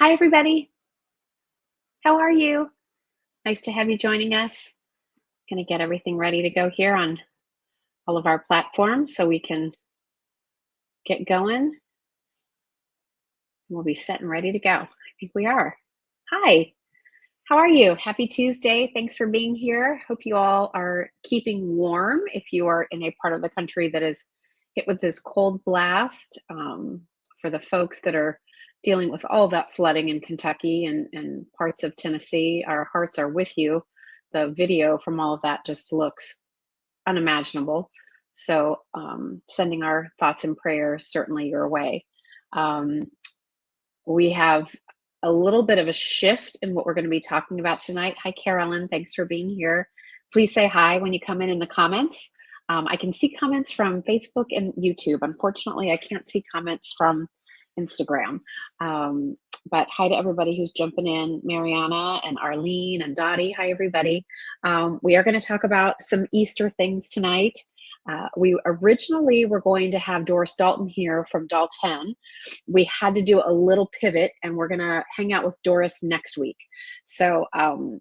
Hi, everybody. How are you? Nice to have you joining us. Going to get everything ready to go here on all of our platforms so we can get going. We'll be set and ready to go. I think we are. Hi, how are you? Happy Tuesday. Thanks for being here. Hope you all are keeping warm if you are in a part of the country that is hit with this cold blast. For the folks that are dealing with all that flooding in Kentucky and parts of Tennessee, our hearts are with you. The video from all of that just looks unimaginable. So, sending our thoughts and prayers certainly your way. Um, we have a little bit of a shift in what we're going to be talking about tonight. Hi, Carolyn. Thanks for being here. Please say hi when you come in the comments. I can see comments from Facebook and YouTube. Unfortunately, I can't see comments from Instagram. But hi to everybody who's jumping in, Mariana and Arlene and Dottie. Hi, everybody. We are going to talk about some Easter things tonight. We originally were going to have Doris Dalton here from Doll 10. We had to do a little pivot, and we're going to hang out with Doris next week. So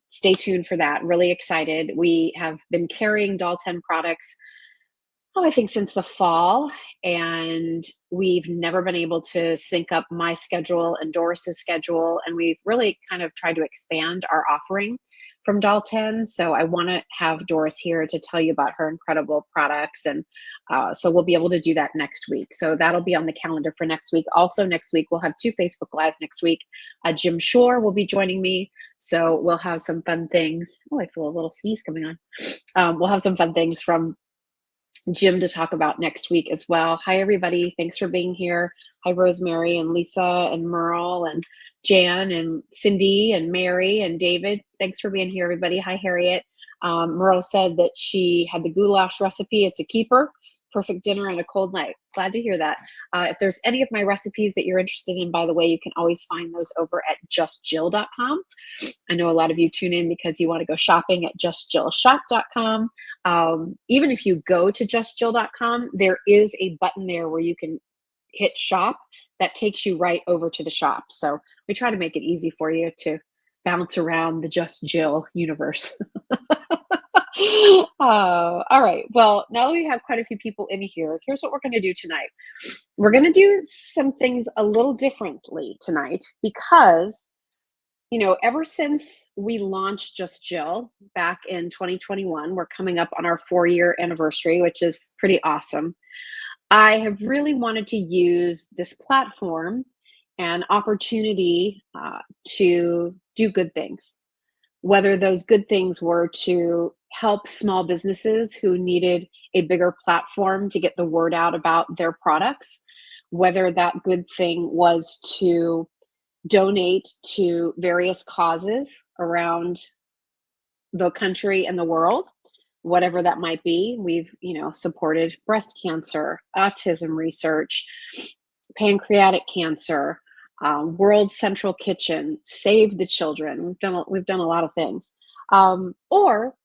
stay tuned for that. Really excited. We have been carrying Doll 10 products, I think since the fall, and we've never been able to sync up my schedule and Doris's schedule, and we've really kind of tried to expand our offering from Doll 10. So I want to have Doris here to tell you about her incredible products, and so we'll be able to do that next week. So that'll be on the calendar for next week. Also next week, we'll have 2 Facebook Lives next week. Jim Shore will be joining me, so we'll have some fun things. Oh, I feel a little sneeze coming on. We'll have some fun things from Jim to talk about next week as well. Hi, everybody. Thanks for being here. Hi, Rosemary and Lisa and Merle and Jan and Cindy and Mary and David. Thanks for being here, everybody. Hi, Harriet. Merle said that she had the goulash recipe. It's a keeper. Perfect dinner on a cold night. Glad to hear that. If there's any of my recipes that you're interested in, by the way, you can always find those over at justjill.com. I know a lot of you tune in because you want to go shopping at justjillshop.com. Even if you go to justjill.com, there is a button there where you can hit shop that takes you right over to the shop. So we try to make it easy for you to bounce around the Just Jill universe. All right. Well, now that we have quite a few people in here, here's what we're going to do tonight. We're going to do some things a little differently tonight because ever since we launched Just Jill back in 2021, we're coming up on our 4-year anniversary, which is pretty awesome. I have really wanted to use this platform and opportunity to do good things, whether those good things were to help small businesses who needed a bigger platform to get the word out about their products, whether that good thing was to donate to various causes around the country and the world, whatever that might be. We've, supported breast cancer, autism research, pancreatic cancer, World Central Kitchen, Save the Children. We've done a lot of things, or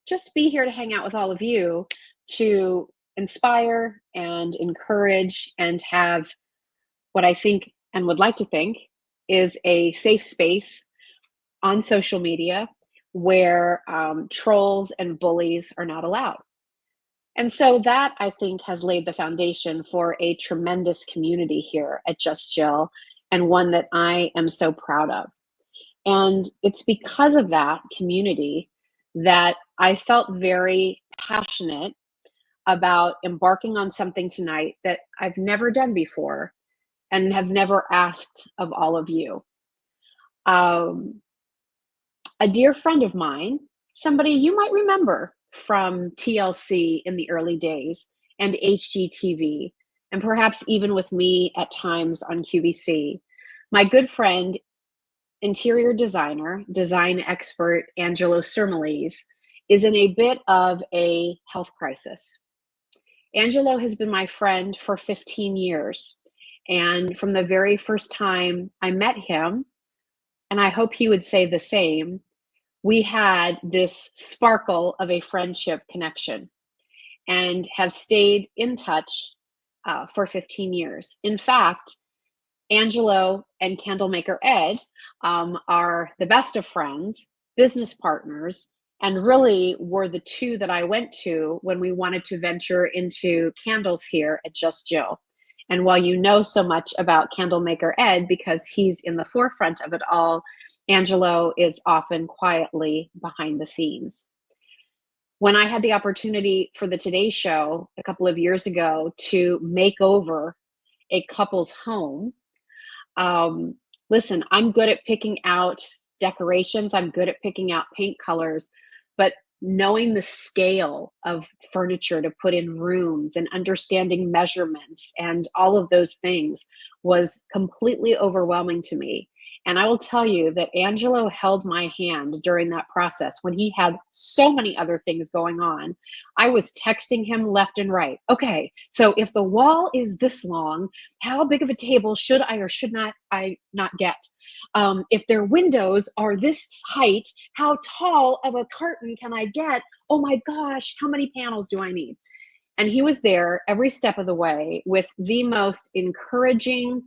just be here to hang out with all of you to inspire and encourage and have what I think and would like to think is a safe space on social media where trolls and bullies are not allowed. And so that, I think, has laid the foundation for a tremendous community here at Just Jill, and one that I am so proud of. And it's because of that community that I felt very passionate about embarking on something tonight that I've never done before and have never asked of all of you. A dear friend of mine, somebody you might remember from TLC in the early days and HGTV, and perhaps even with me at times on QVC, my good friend, interior designer, design expert Angelo is in a bit of a health crisis. Angelo has been my friend for 15 years. And from the very first time I met him, and I hope he would say the same, we had this sparkle of a friendship connection and have stayed in touch for 15 years. In fact, Angelo and candlemaker Ed are the best of friends, business partners, and really were the two that I went to when we wanted to venture into candles here at Just Jill. And while you know so much about candlemaker Ed because he's in the forefront of it all, Angelo is often quietly behind the scenes. When I had the opportunity for the Today Show a couple of years ago to make over a couple's home, um, listen, I'm good at picking out decorations, I'm good at picking out paint colors, but knowing the scale of furniture to put in rooms and understanding measurements and all of those things was completely overwhelming to me. And I will tell you that Angelo held my hand during that process when he had so many other things going on. I was texting him left and right. Okay, so if the wall is this long, how big of a table should I or should not I not get? If their windows are this height, how tall of a curtain can I get? Oh my gosh, how many panels do I need? And he was there every step of the way with the most encouraging,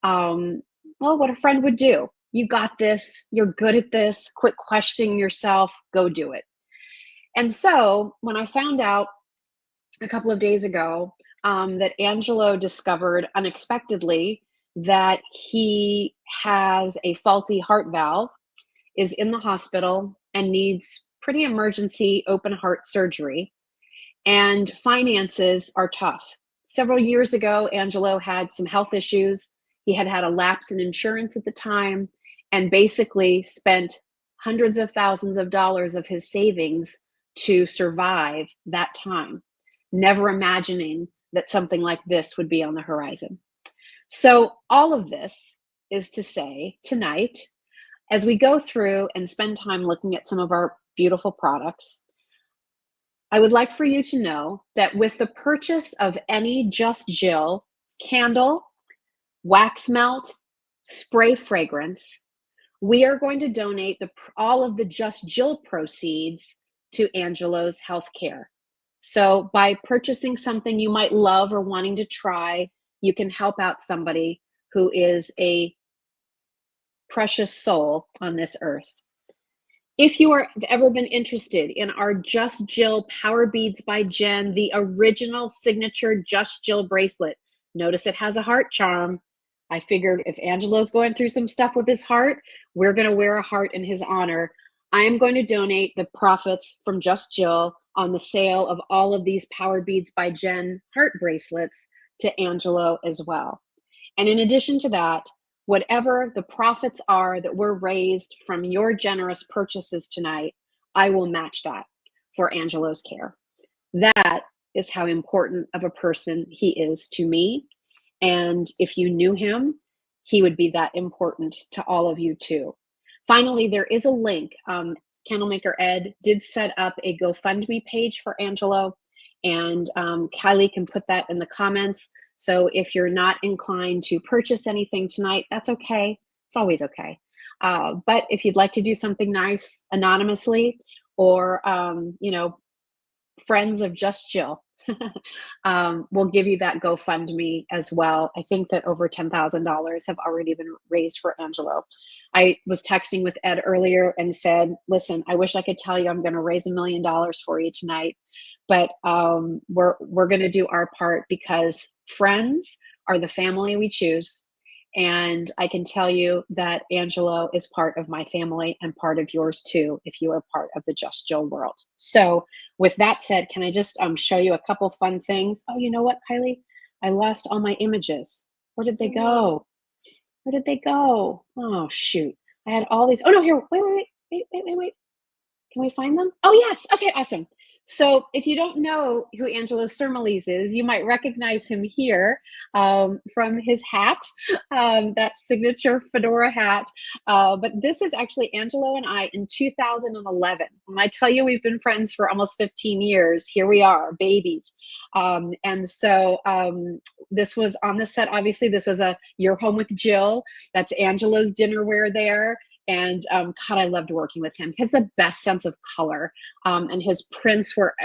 well, what a friend would do. You got this. You're good at this. Quit questioning yourself. Go do it. And so when I found out a couple of days ago that Angelo discovered unexpectedly that he has a faulty heart valve, is in the hospital, and needs pretty emergency open heart surgery, and finances are tough. Several years ago, Angelo had some health issues. He had had a lapse in insurance at the time and basically spent hundreds of thousands of dollars of his savings to survive that time, never imagining that something like this would be on the horizon. So, all of this is to say, tonight, as we go through and spend time looking at some of our beautiful products, I would like for you to know that with the purchase of any Just Jill candle, wax melt, spray fragrance, we are going to donate all of the Just Jill proceeds to Angelo's healthcare. So by purchasing something you might love or wanting to try, you can help out somebody who is a precious soul on this earth. If you have ever been interested in our Just Jill Power Beads by Jen, the original signature Just Jill bracelet, notice it has a heart charm. I figured if Angelo's going through some stuff with his heart, we're going to wear a heart in his honor. I am going to donate the profits from Just Jill on the sale of all of these Power Beads by Jen heart bracelets to Angelo as well. And in addition to that, whatever the profits are that were raised from your generous purchases tonight, I will match that for Angelo's care. That is how important of a person he is to me. And if you knew him, he would be that important to all of you too. Finally, there is a link. Candlemaker Ed did set up a GoFundMe page for Angelo, and Kylie can put that in the comments. So if you're not inclined to purchase anything tonight, that's okay. It's always okay. But if you'd like to do something nice anonymously, or friends of Just Jill, we'll give you that GoFundMe as well. I think that over $10,000 have already been raised for Angelo. I was texting with Ed earlier and said, listen, I wish I could tell you I'm going to raise $1 million for you tonight, but we're going to do our part because friends are the family we choose. And I can tell you that Angelo is part of my family and part of yours too, if you are part of the Just Jill world. So with that said, can I just show you a couple fun things? Oh, you know what, Kylie? I lost all my images. Where did they go? Where did they go? Oh, shoot. I had all these. Oh, no, here. Wait. Can we find them? Oh, yes. Okay, awesome. So if you don't know who Angelo Surmulise is, you might recognize him here from his hat, that signature fedora hat. But this is actually Angelo and I in 2011. When I tell you we've been friends for almost 15 years, here we are, babies. And so this was on the set, obviously, this was a You're Home with Jill. That's Angelo's dinnerware there. And God, I loved working with him. He has the best sense of color, and his prints were,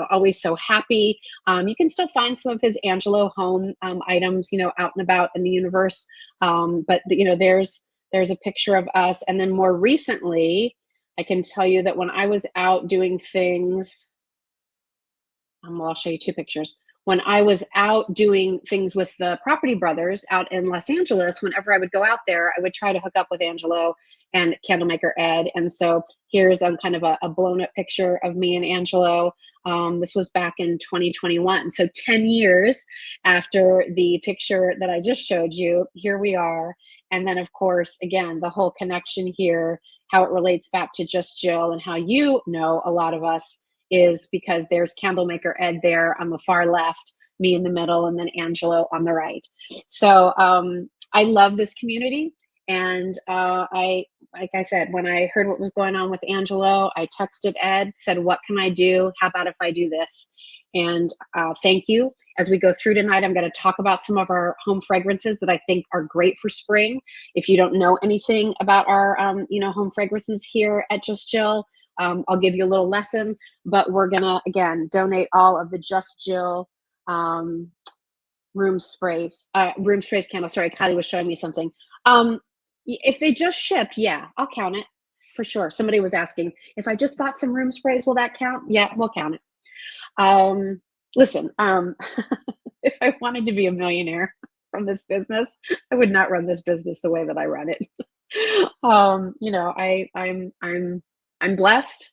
always so happy. You can still find some of his Angelo home items, out and about in the universe. But there's a picture of us, and then more recently, I can tell you that when I was out doing things, well, I'll show you two pictures. When I was out doing things with the Property Brothers out in Los Angeles, whenever I would go out there, I would try to hook up with Angelo and Candlemaker Ed. And so here's kind of a blown up picture of me and Angelo. This was back in 2021. So 10 years after the picture that I just showed you, here we are. And then, of course, again, the whole connection here, how it relates back to Just Jill and how you know a lot of us is because there's Candlemaker Ed there on the far left, me in the middle, and then Angelo on the right. So I love this community. And like I said, when I heard what was going on with Angelo, I texted Ed, said, what can I do? How about if I do this? And thank you. As we go through tonight, I'm going to talk about some of our home fragrances that I think are great for spring. If you don't know anything about our, home fragrances here at Just Jill, I'll give you a little lesson, but we're going to, again, donate all of the Just Jill room sprays candles. Sorry, Kylie was showing me something. If they just shipped, yeah, I'll count it for sure. Somebody was asking, if I just bought some room sprays, will that count? Yeah, we'll count it. Listen, if I wanted to be a millionaire from this business, I would not run this business the way that I run it. I'm blessed,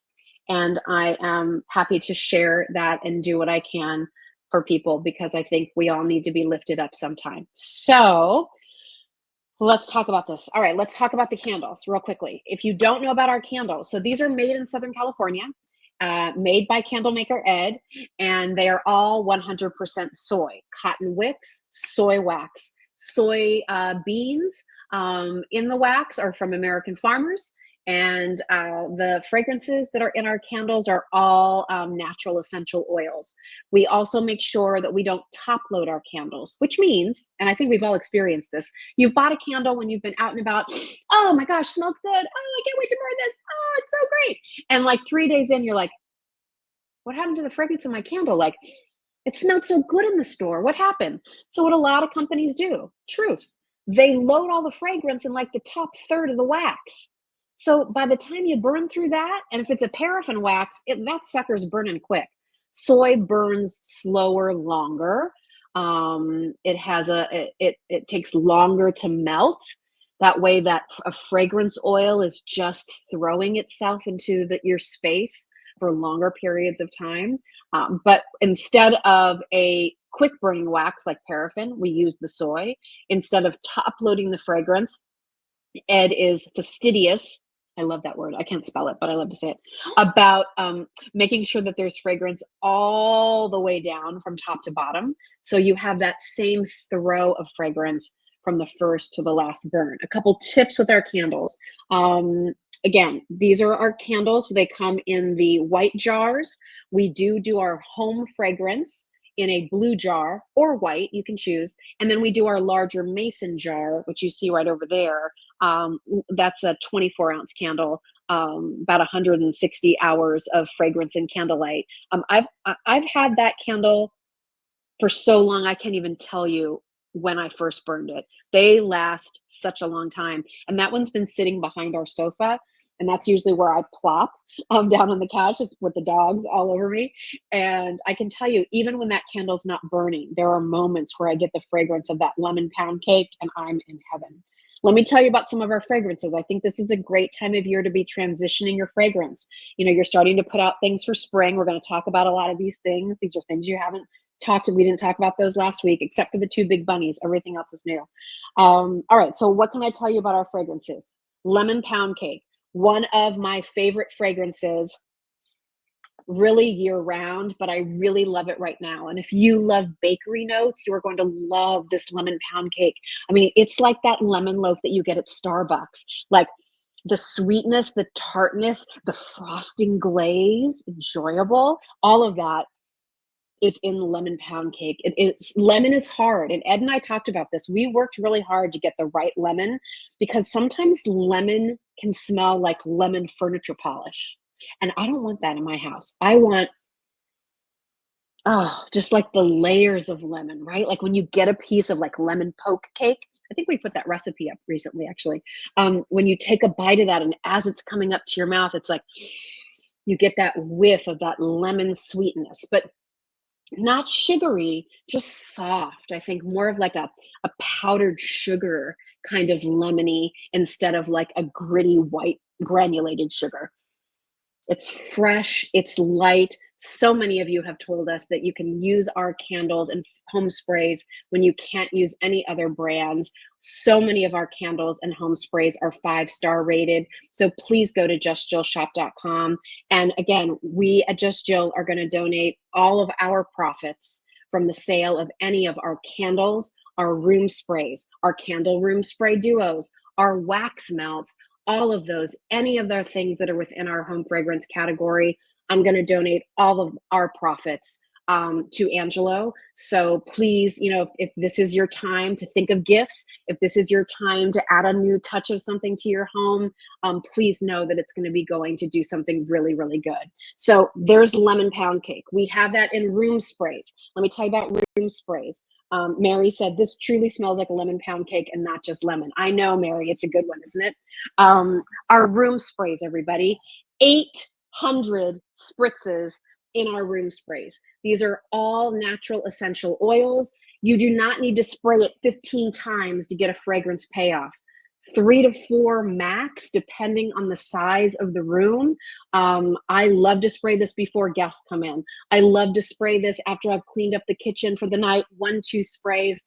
and I am happy to share that and do what I can for people because I think we all need to be lifted up sometime. So let's talk about this. All right, let's talk about the candles real quickly. If you don't know about our candles, so these are made in Southern California, made by Candlemaker Ed, and they are all 100% soy, cotton wicks, soy wax, soy beans in the wax are from American farmers. And the fragrances that are in our candles are all natural essential oils. We also make sure that we don't top load our candles, which means, and I think we've all experienced this, you've bought a candle when you've been out and about. Oh my gosh, smells good. Oh, I can't wait to burn this. Oh, it's so great. And like 3 days in, you're like, what happened to the fragrance in my candle? Like, it smelled so good in the store. What happened? So what a lot of companies do, truth, they load all the fragrance in like the top third of the wax. So by the time you burn through that, and if it's a paraffin wax, that sucker's burning quick. Soy burns slower, longer. It takes longer to melt. That way, that a fragrance oil is just throwing itself into your space for longer periods of time. But instead of a quick burning wax like paraffin, we use the soy. Instead of top loading the fragrance, Ed is fastidious. I love that word. I can't spell it, but I love to say it. About making sure that there's fragrance all the way down from top to bottom. So you have that same throw of fragrance from the first to the last burn. A couple tips with our candles. Again, these are our candles. They come in the white jars. We do our home fragrance in a blue jar or white, you can choose. And then we do our larger mason jar, which you see right over there. That's a 24-ounce candle, about 160 hours of fragrance and candlelight. I've had that candle for so long, I can't even tell you when I first burned it. They last such a long time. And that one's been sitting behind our sofa. And that's usually where I plop down on the couch with the dogs all over me. And I can tell you, even when that candle's not burning, there are moments where I get the fragrance of that lemon pound cake and I'm in heaven. Let me tell you about some of our fragrances. I think this is a great time of year to be transitioning your fragrance. You're starting to put out things for spring. We're going to talk about a lot of these things. These are things you haven't we didn't talk about those last week, except for the two big bunnies. Everything else is new. All right, so what can I tell you about our fragrances? Lemon pound cake, one of my favorite fragrances, really year round, but I really love it right now. And if you love bakery notes, you are going to love this lemon pound cake. I mean, it's like that lemon loaf that you get at Starbucks, like the sweetness, the tartness, the frosting glaze, enjoyable, all of that is in the lemon pound cake. Lemon is hard. And Ed and I talked about this. We worked really hard to get the right lemon because sometimes lemon can smell like lemon furniture polish. And I don't want that in my house. I want, oh, just like the layers of lemon, right? Like when you get a piece of like lemon poke cake. I think we put that recipe up recently, actually. When you take a bite of that, and as it's coming up to your mouth, it's like you get that whiff of that lemon sweetness, but not sugary, just soft. I think more of like a powdered sugar kind of lemony instead of like a gritty white granulated sugar. It's fresh, it's light. So many of you have told us that you can use our candles and home sprays when you can't use any other brands. So many of our candles and home sprays are 5-star rated. So please go to justjillshop.com. And again, we at Just Jill are going to donate all of our profits from the sale of any of our candles, our room sprays, our candle room spray duos, our wax melts, all of those, any of the things that are within our home fragrance category. I'm going to donate all of our profits to Angelo. So please, if this is your time to think of gifts, if this is your time to add a new touch of something to your home, please know that it's going to be going to do something really, really good. So there's lemon pound cake. We have that in room sprays. Let me tell you about room sprays. Mary said, this truly smells like a lemon pound cake and not just lemon. I know, Mary, it's a good one, isn't it? Our room sprays, everybody, 800 spritzes in our room sprays. These are all natural essential oils. You do not need to spray it 15 times to get a fragrance payoff. 3 to 4 max, depending on the size of the room. I love to spray this before guests come in. I love to spray this after I've cleaned up the kitchen for the night. 1-2 sprays.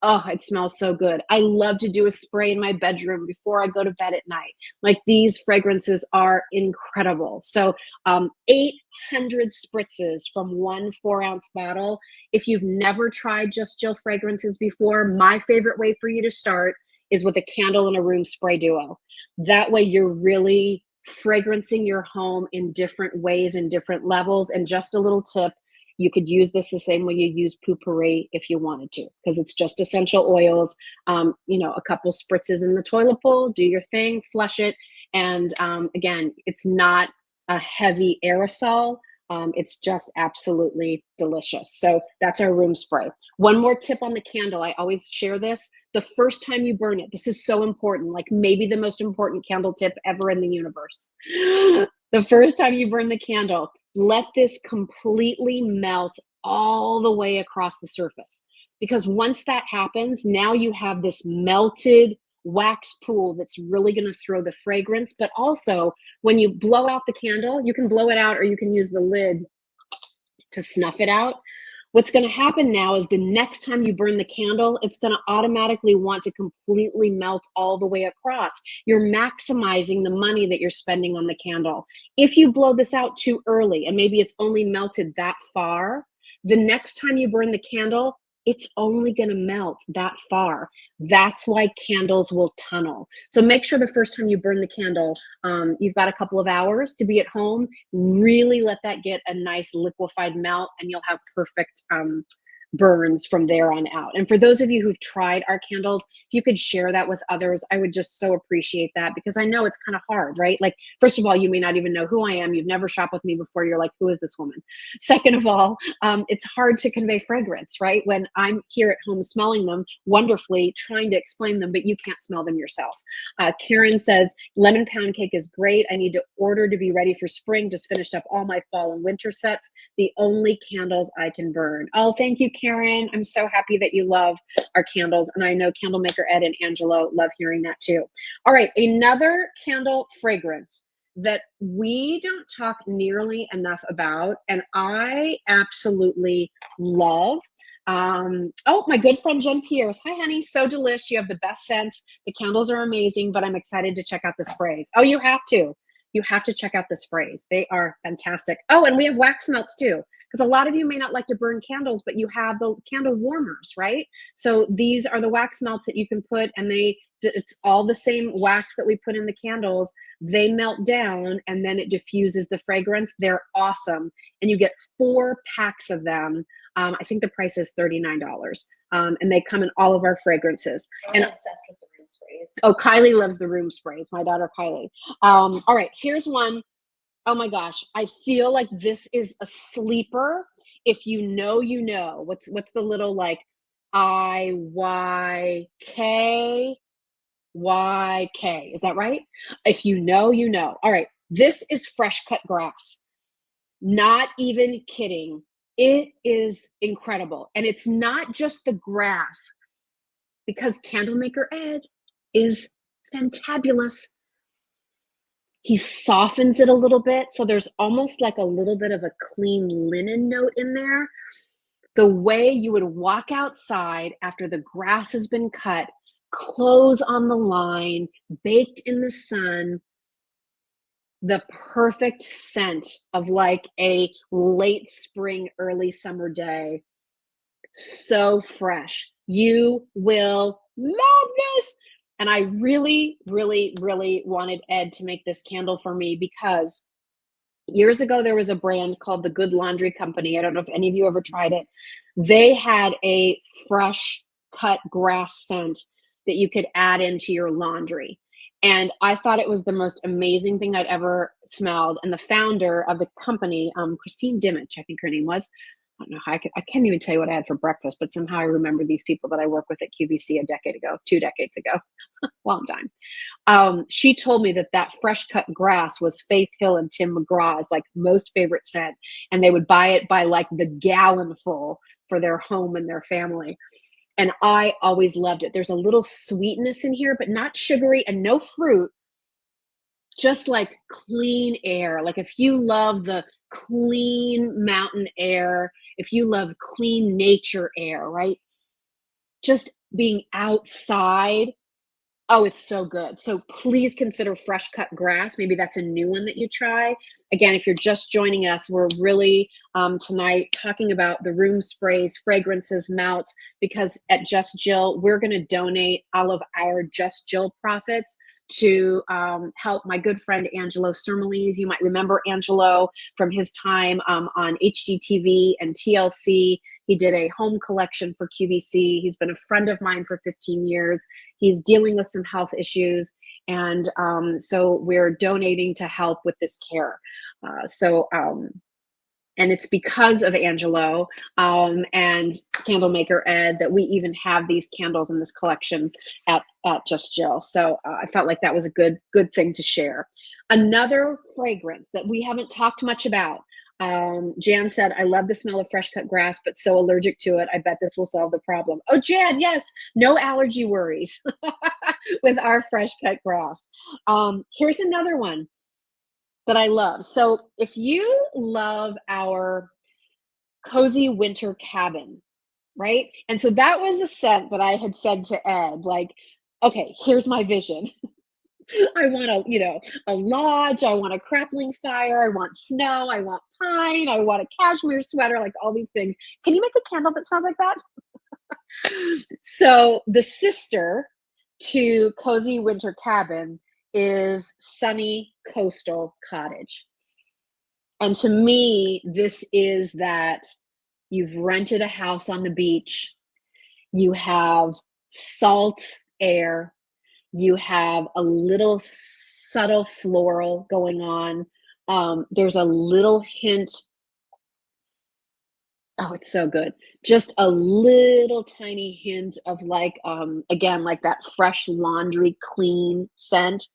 Oh, it smells so good. I love to do a spray in my bedroom before I go to bed at night. Like, these fragrances are incredible. So 800 spritzes from 1 4-ounce bottle. If you've never tried Just Jill fragrances before, my favorite way for you to start is with a candle and a room spray duo. That way you're really fragrancing your home in different ways and different levels. And just a little tip, you could use this the same way you use potpourri if you wanted to, because it's just essential oils. A couple spritzes in the toilet bowl, do your thing, flush it. And again, it's not a heavy aerosol. It's just absolutely delicious. So that's our room spray. One more tip on the candle. I always share this. The first time you burn it, this is so important, like maybe the most important candle tip ever in the universe. The first time you burn the candle, let this completely melt all the way across the surface. Because once that happens, now you have this melted wax pool that's really going to throw the fragrance. But also, when you blow out the candle, you can blow it out or you can use the lid to snuff it out. What's going to happen now is the next time you burn the candle, it's going to automatically want to completely melt all the way across. You're maximizing the money that you're spending on the candle. If you blow this out too early and maybe it's only melted that far, the next time you burn the candle, it's only going to melt that far. That's why candles will tunnel. So make sure the first time you burn the candle, you've got a couple of hours to be at home. Really let that get a nice liquefied melt, and you'll have perfect burns from there on out. And for those of you who've tried our candles, if you could share that with others, I would just so appreciate that, because I know it's kind of hard, right? Like, first of all, you may not even know who I am. You've never shopped with me before. You're like, who is this woman? Second of all, it's hard to convey fragrance, right? When I'm here at home smelling them wonderfully, trying to explain them, but you can't smell them yourself. Karen says, lemon pound cake is great. I need to order to be ready for spring. Just finished up all my fall and winter sets. The only candles I can burn. Oh, thank you, Karen. I'm so happy that you love our candles. And I know candle maker Ed and Angelo love hearing that too. All right, another candle fragrance that we don't talk nearly enough about, and I absolutely love. Oh, my good friend Jen Pierce. Hi, honey. So delish. You have the best scents. The candles are amazing, but I'm excited to check out the sprays. Oh, you have to. You have to check out the sprays. They are fantastic. Oh, and we have wax melts too, because a lot of you may not like to burn candles, but you have the candle warmers, right? So these are the wax melts that you can put, and it's all the same wax that we put in the candles. They melt down and then it diffuses the fragrance. They're awesome. And you get 4 packs of them. I think the price is $39. And they come in all of our fragrances. I'm obsessed with the room sprays. Oh, Kylie loves the room sprays. My daughter Kylie. All right, here's one. Oh my gosh, I feel like this is a sleeper. If you know, you know. What's the little like IYKYK? Is that right? If you know, you know. All right, this is fresh cut grass. Not even kidding. It is incredible. And it's not just the grass, because Candlemaker Ed is fantabulous. He softens it a little bit, so there's almost like a little bit of a clean linen note in there. The way you would walk outside after the grass has been cut, clothes on the line, baked in the sun, the perfect scent of like a late spring, early summer day. So fresh. You will love this. And I really, really, really wanted Ed to make this candle for me because years ago there was a brand called the Good Laundry Company. I don't know if any of you ever tried it. They had a fresh cut grass scent that you could add into your laundry. And I thought it was the most amazing thing I'd ever smelled. And the founder of the company, Christine Dimich, I think her name was. I don't know how I can't even tell you what I had for breakfast, but somehow I remember these people that I work with at QVC a decade ago, 2 decades ago, long time. She told me that that fresh cut grass was Faith Hill and Tim McGraw's like most favorite scent, and they would buy it by like the gallon full for their home and their family. And I always loved it. There's a little sweetness in here, but not sugary and no fruit, just like clean air. Like if you love the clean mountain air, if you love clean nature air, right? Just being outside. Oh, it's so good. So please consider fresh cut grass. Maybe that's a new one that you try. Again, if you're just joining us, we're really tonight talking about the room sprays, fragrances, melts, because at Just Jill, we're going to donate all of our Just Jill profits to help my good friend Angelo Surmulese. You might remember Angelo from his time on HGTV and TLC. He did a home collection for QVC. He's been a friend of mine for 15 years. He's dealing with some health issues. And so we're donating to help with this care. And it's because of Angelo and Candlemaker Ed that we even have these candles in this collection at Just Jill. So I felt like that was a good thing to share. Another fragrance that we haven't talked much about. Jan said, I love the smell of fresh cut grass, but so allergic to it. I bet this will solve the problem. Oh, Jan, yes, no allergy worries with our fresh cut grass. Here's another one that I love. So if you love our cozy winter cabin, right? And so that was a scent that I had said to Ed, like, okay, here's my vision. I want a lodge. I want a crackling fire. I want snow. I want pine. I want a cashmere sweater, like all these things. Can you make a candle that smells like that? So the sister to Cozy Winter Cabin is Sunny Coastal Cottage. And to me, this is that you've rented a house on the beach, you have salt air, you have a little subtle floral going on. There's a little hint. Oh, it's so good. Just a little tiny hint of like, again, like that fresh laundry clean scent.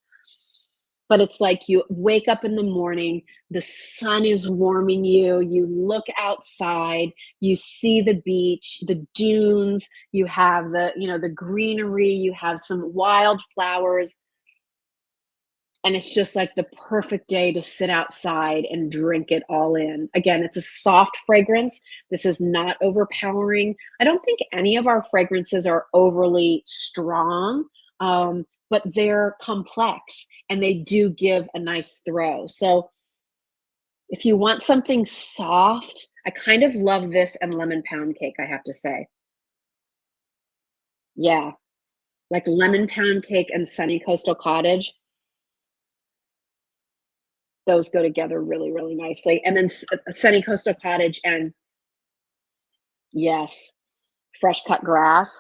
But it's like you wake up in the morning, the sun is warming you, you look outside, you see the beach, the dunes, you have the greenery, you have some wildflowers, and it's just like the perfect day to sit outside and drink it all in. Again, it's a soft fragrance. This is not overpowering. I don't think any of our fragrances are overly strong, but they're complex and they do give a nice throw. So if you want something soft, I kind of love this and lemon pound cake, I have to say. Yeah, like lemon pound cake and Sunny Coastal Cottage. Those go together really, really nicely. And then Sunny Coastal Cottage and yes, fresh cut grass.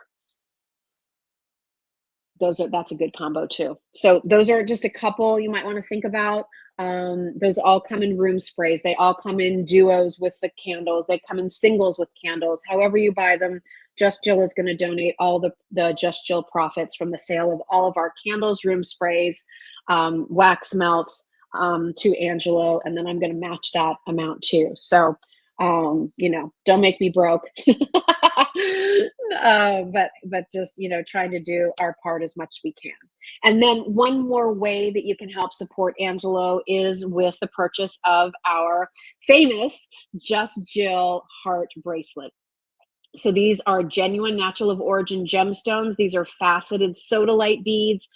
That's a good combo too. So those are just a couple you might want to think about. Those all come in room sprays. They all come in duos with the candles. They come in singles with candles. However you buy them, Just Jill is going to donate all the Just Jill profits from the sale of all of our candles, room sprays, wax melts, to Angelo, and then I'm going to match that amount too. So, don't make me broke. But just trying to do our part as much as we can. And then one more way that you can help support Angelo is with the purchase of our famous Just Jill heart bracelet. So these are genuine natural of origin gemstones. These are faceted sodalite beads.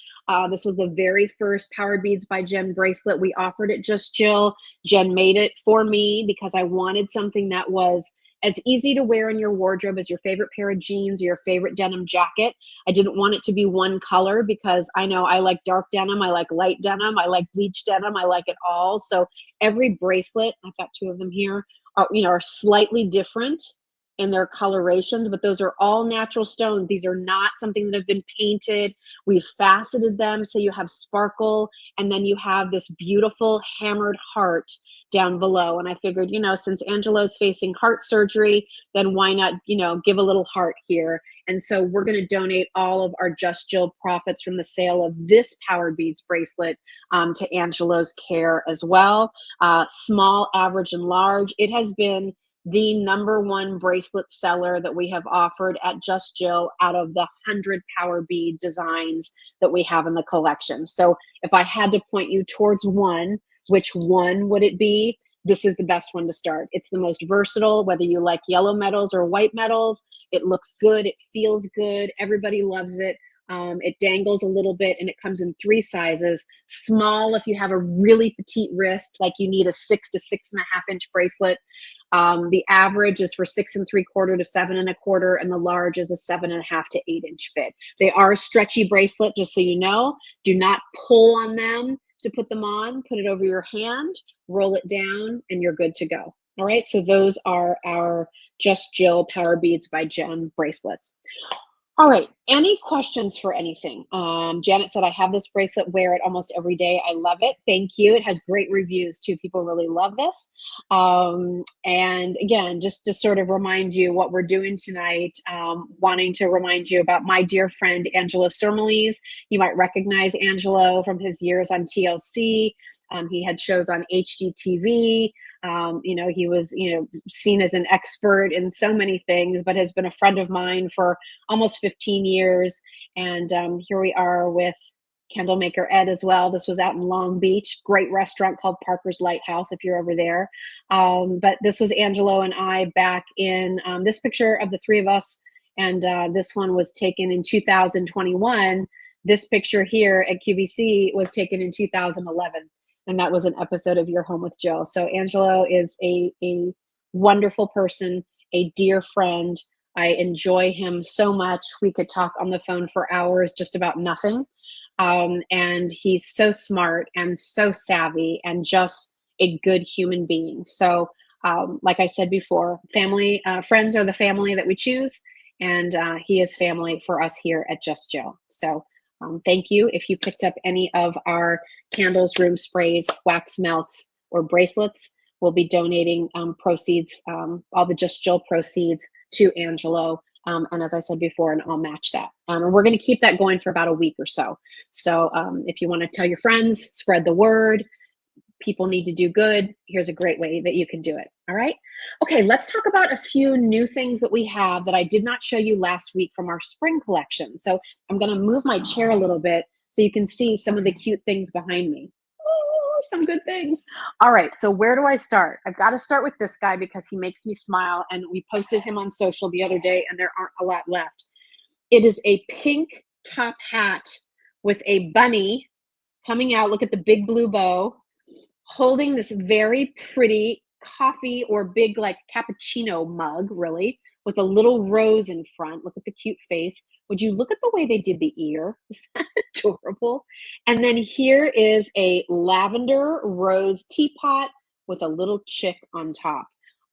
This was the very first Power Beads by Jen bracelet we offered at Just Jill. Jen made it for me because I wanted something that was as easy to wear in your wardrobe as your favorite pair of jeans or your favorite denim jacket. I didn't want it to be one color because I know I like dark denim, I like light denim, I like bleach denim, I like it all. So every bracelet, I've got two of them here, are slightly different in their colorations, but those are all natural stones. These are not something that have been painted. We've faceted them so you have sparkle, and then you have this beautiful hammered heart down below. And I figured, since Angelo's facing heart surgery, then why not, give a little heart here. And so we're going to donate all of our Just Jill profits from the sale of this Power Beads bracelet to Angelo's care as well. Small, average, and large. It has been the #1 bracelet seller that we have offered at Just Jill out of the 100 Power Bead designs that we have in the collection. So if I had to point you towards one, which one would it be? This is the best one to start. It's the most versatile, whether you like yellow metals or white metals. It looks good. It feels good. Everybody loves it. It dangles a little bit, and it comes in 3 sizes. Small if you have a really petite wrist, like you need a 6 to 6.5 inch bracelet. The average is for 6 3/4 to 7 1/4, and the large is a 7.5 to 8 inch fit. They are a stretchy bracelet, just so you know. Do not pull on them to put them on. Put it over your hand, roll it down, and you're good to go. All right, so those are our Just Jill Power Beads by Jen bracelets. All right, any questions for anything? Janet said, I have this bracelet, wear it almost every day. I love it. Thank you. It has great reviews too. People really love this. And again, just to sort of remind you what we're doing tonight, wanting to remind you about my dear friend, Angelo Surmales. You might recognize Angelo from his years on TLC. He had shows on HGTV. He was, seen as an expert in so many things, but has been a friend of mine for almost 15 years. And here we are with candle maker Ed as well. This was out in Long Beach, great restaurant called Parker's Lighthouse, if you're ever there. But this was Angelo and I back in this picture of the 3 of us. And this one was taken in 2021. This picture here at QVC was taken in 2011. And that was an episode of Your Home with Jill. So Angelo is a wonderful person, a dear friend. I enjoy him so much. We could talk on the phone for hours, just about nothing. And he's so smart and so savvy and just a good human being. So like I said before, friends are the family that we choose. And he is family for us here at Just Jill. So thank you. If you picked up any of our candles, room sprays, wax melts, or bracelets, we'll be donating proceeds, all the Just Jill proceeds to Angelo. And as I said before, and I'll match that. And we're going to keep that going for about a week or so. So if you want to tell your friends, spread the word. People need to do good. Here's a great way that you can do it. All right. Okay, let's talk about a few new things that we have that I did not show you last week from our spring collection. So I'm going to move my chair a little bit so you can see some of the cute things behind me. Oh, some good things. All right, so where do I start? I've got to start with this guy because he makes me smile, and we posted him on social the other day, and there aren't a lot left. It is a pink top hat with a bunny coming out. Look at the big blue bow, holding this very pretty coffee or big like cappuccino mug, really, with a little rose in front. Look at the cute face. Would you look at the way they did the ear? Is that adorable? And then here is a lavender rose teapot with a little chick on top.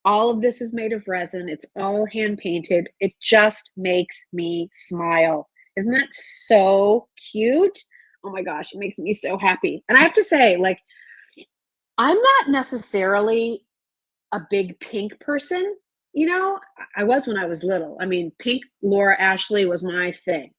All of this is made of resin. It's all hand painted. It just makes me smile. Isn't that so cute? Oh my gosh, it makes me so happy. And I have to say, like, I'm not necessarily a big pink person, you know? I was when I was little. I mean, pink Laura Ashley was my thing.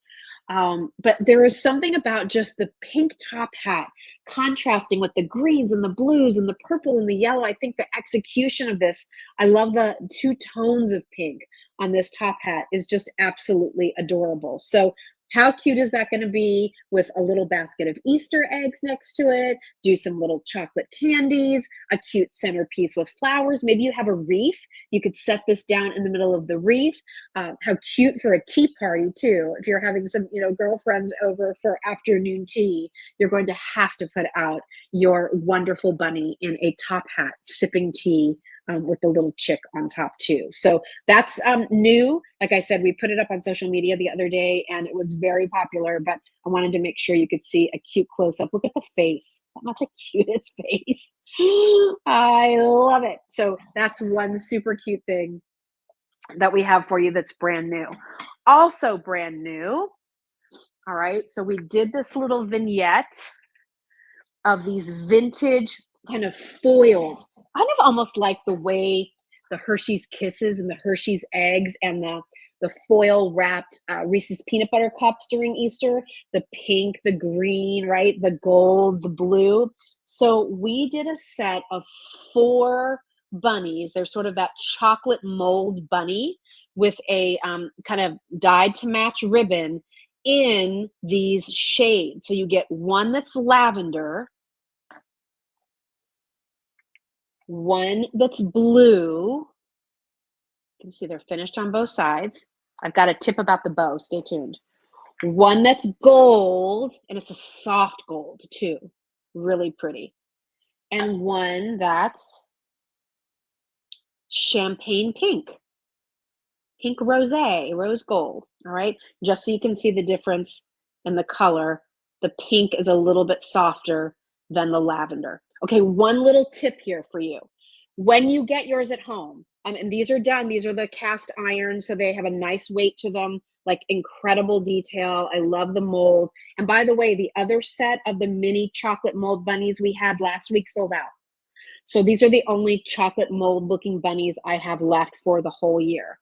But there is something about just the pink top hat contrasting with the greens and the blues and the purple and the yellow. I think the execution of this, I love the two tones of pink on this top hat is just absolutely adorable. So how cute is that going to be with a little basket of Easter eggs next to it? Do some little chocolate candies, a cute centerpiece with flowers. Maybe you have a wreath. You could set this down in the middle of the wreath. How cute for a tea party too. If you're having some, girlfriends over for afternoon tea, you're going to have to put out your wonderful bunny in a top hat, sipping tea with the little chick on top too. So that's new. Like I said, we put it up on social media the other day, and it was very popular. But I wanted to make sure you could see a cute close up. Look at the face. Not the cutest face. I love it. So that's one super cute thing that we have for you that's brand new. Also brand new. All right. So we did this little vignette of these vintage kind of foiled, kind of almost like the way the Hershey's Kisses and the Hershey's Eggs and the foil wrapped Reese's peanut butter cups during Easter, the pink, the green, right? The gold, the blue. So we did a set of 4 bunnies. They're sort of that chocolate mold bunny with a kind of dyed to match ribbon in these shades. So you get one that's lavender, one that's blue. You can see they're finished on both sides. I've got a tip about the bow. Stay tuned. One that's gold, and it's a soft gold too. Really pretty. And one that's champagne pink, pink rose gold. All right. Just so you can see the difference in the color. The pink is a little bit softer than the lavender. Okay, one little tip here for you. When you get yours at home, and these are done, these are the cast iron, so they have a nice weight to them, like incredible detail. I love the mold. And by the way, the other set of the mini chocolate mold bunnies we had last week sold out. So these are the only chocolate mold looking bunnies I have left for the whole year.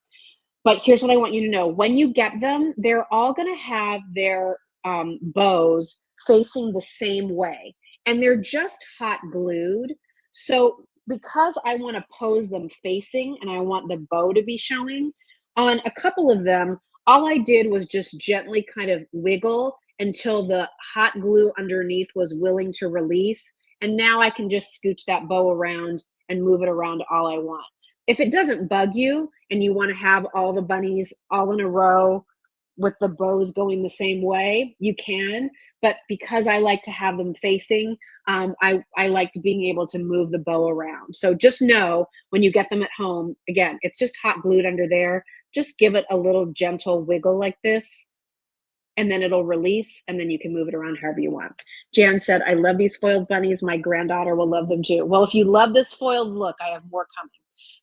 But here's what I want you to know. When you get them, they're all going to have their bows facing the same way. And they're just hot glued. So because I want to pose them facing and I want the bow to be showing, on a couple of them, all I did was just gently kind of wiggle until the hot glue underneath was willing to release. And now I can just scooch that bow around and move it around all I want. If it doesn't bug you and you want to have all the bunnies all in a row with the bows going the same way, you can. But because I like to have them facing, I like to being able to move the bow around. So just know when you get them at home, again, it's just hot glued under there. Just give it a little gentle wiggle like this, and then it'll release, and then you can move it around however you want. Jan said, I love these foiled bunnies. My granddaughter will love them too. Well, if you love this foiled look, I have more coming.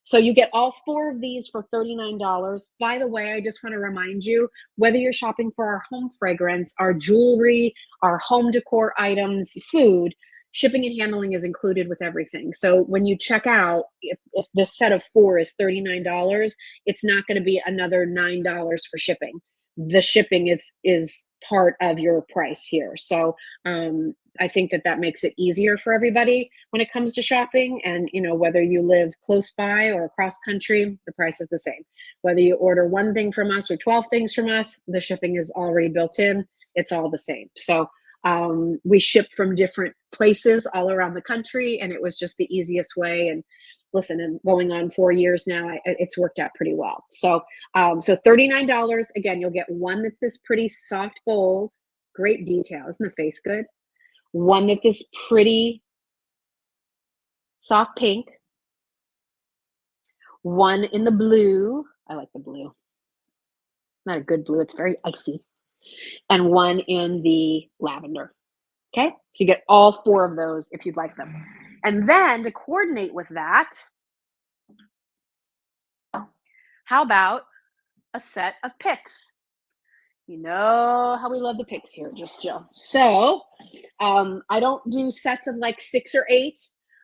So you get all 4 of these for $39. By the way, I just want to remind you, whether you're shopping for our home fragrance, our jewelry, our home decor items, food, shipping and handling is included with everything. So when you check out, if this set of 4 is $39, it's not going to be another $9 for shipping. The shipping is part of your price here. So I think that makes it easier for everybody when it comes to shopping. And whether you live close by or across country, the price is the same. Whether you order one thing from us or 12 things from us, the shipping is already built in. It's all the same. So we ship from different places all around the country, and it was just the easiest way. And listen, and going on 4 years now, it's worked out pretty well. So $39. Again, you'll get one that's this pretty soft gold, great detail. Isn't the face good? One that's this pretty soft pink. One in the blue. I like the blue. Not a good blue. It's very icy. And one in the lavender. Okay, so you get all 4 of those if you'd like them. And then to coordinate with that, how about a set of picks? You know how we love the picks here, just Jill. So I don't do sets of like 6 or 8.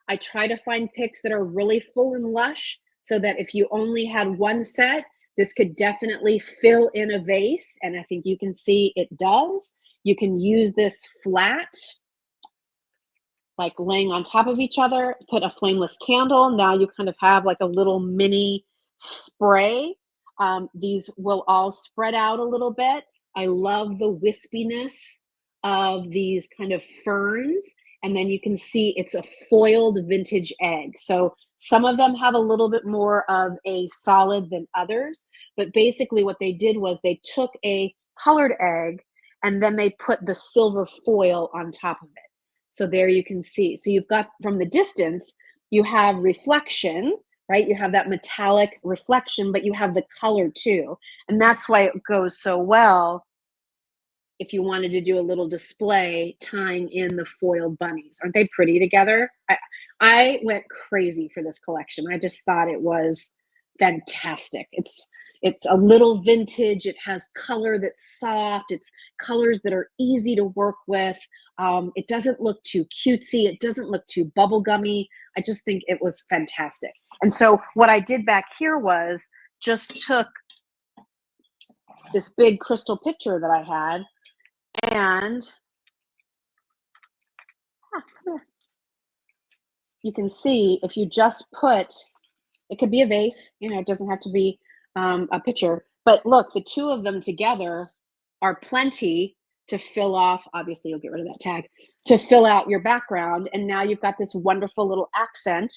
I try to find picks that are really full and lush so that if you only had one set, this could definitely fill in a vase. And I think you can see it does. You can use this flat, like laying on top of each other, put a flameless candle. Now you kind of have like a little mini spray. These will all spread out a little bit. I love the wispiness of these kind of ferns. And then you can see it's a foiled vintage egg. So some of them have a little bit more of a solid than others. But basically what they did was they took a colored egg and then they put the silver foil on top of it. So there you can see. So you've got from the distance, you have reflection, right? You have that metallic reflection, but you have the color too. And that's why it goes so well if you wanted to do a little display tying in the foiled bunnies. Aren't they pretty together? I went crazy for this collection. I just thought it was fantastic. It's a little vintage. It has color that's soft. It's colors that are easy to work with. It doesn't look too cutesy. It doesn't look too bubblegummy. I just think it was fantastic. And so what I did back here was just took this big crystal pitcher that I had and you can see if you just put, it could be a vase, you know, it doesn't have to be a pitcher, but look, the two of them together are plenty to fill off, obviously you'll get rid of that tag, to fill out your background. And now you've got this wonderful little accent.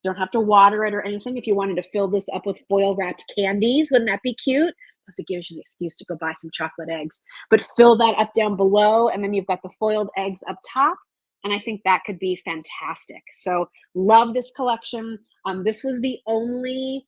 You don't have to water it or anything. If you wanted to fill this up with foil wrapped candies, wouldn't that be cute? Plus it gives you an excuse to go buy some chocolate eggs, but fill that up down below. And then you've got the foiled eggs up top. And I think that could be fantastic. So love this collection. This was the only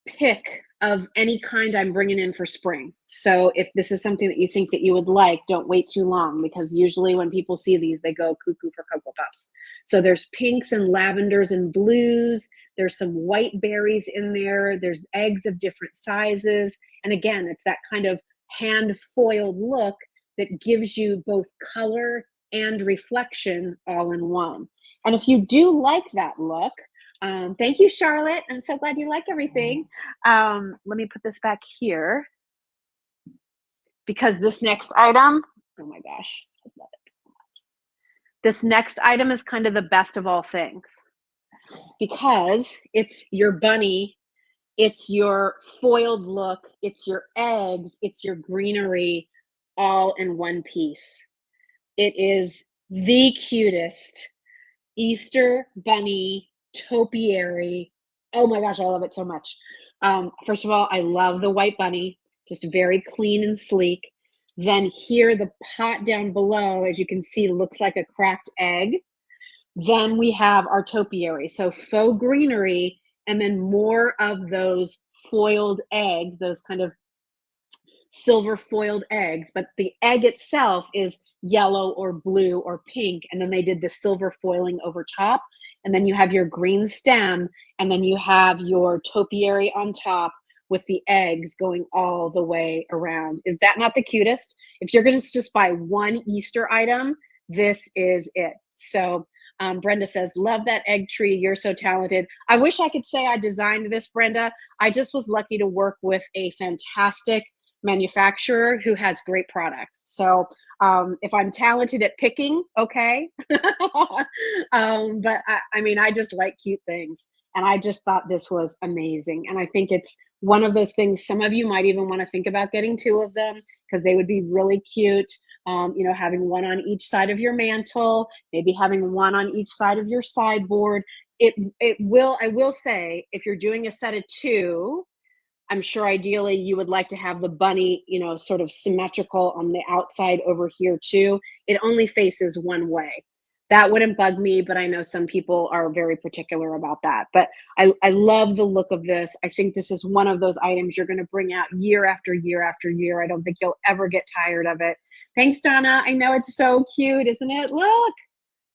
pick of any kind I'm bringing in for spring. So if this is something that you think that you would like, don't wait too long, because usually when people see these, they go cuckoo for Cocoa Puffs. So there's pinks and lavenders and blues. There's some white berries in there. There's eggs of different sizes. And again, it's that kind of hand foiled look that gives you both color and reflection all in one. And if you do like that look, thank you, Charlotte. I'm so glad you like everything. Let me put this back here because this next item, oh my gosh, I love it so much. This next item is kind of the best of all things because it's your bunny, it's your foiled look, it's your eggs, it's your greenery all in one piece. It is the cutest Easter bunny topiary. Oh my gosh, I love it so much. First of all, I love the white bunny, just very clean and sleek. Then here, the pot down below, as you can see, looks like a cracked egg. Then we have our topiary, so faux greenery, and then more of those foiled eggs, those kind of silver foiled eggs, but the egg itself is yellow or blue or pink, and then they did the silver foiling over top, and then you have your green stem, and then you have your topiary on top with the eggs going all the way around. Is that not the cutest? If you're going to just buy one Easter item, this is it. So Brenda says, love that egg tree. You're so talented. I wish I could say I designed this, Brenda. I just was lucky to work with a fantastic manufacturer who has great products. So if I'm talented at picking, okay. But I mean, I just like cute things. And I just thought this was amazing. And I think it's one of those things, some of you might even want to think about getting 2 of them because they would be really cute. You know, having one on each side of your mantle, maybe having one on each side of your sideboard. I will say, if you're doing a set of 2, I'm sure ideally you would like to have the bunny, you know, sort of symmetrical on the outside over here too. It only faces one way. That wouldn't bug me, but I know some people are very particular about that. But I love the look of this. I think this is one of those items you're going to bring out year after year after year. I don't think you'll ever get tired of it. Thanks, Donna. I know it's so cute, isn't it? Look,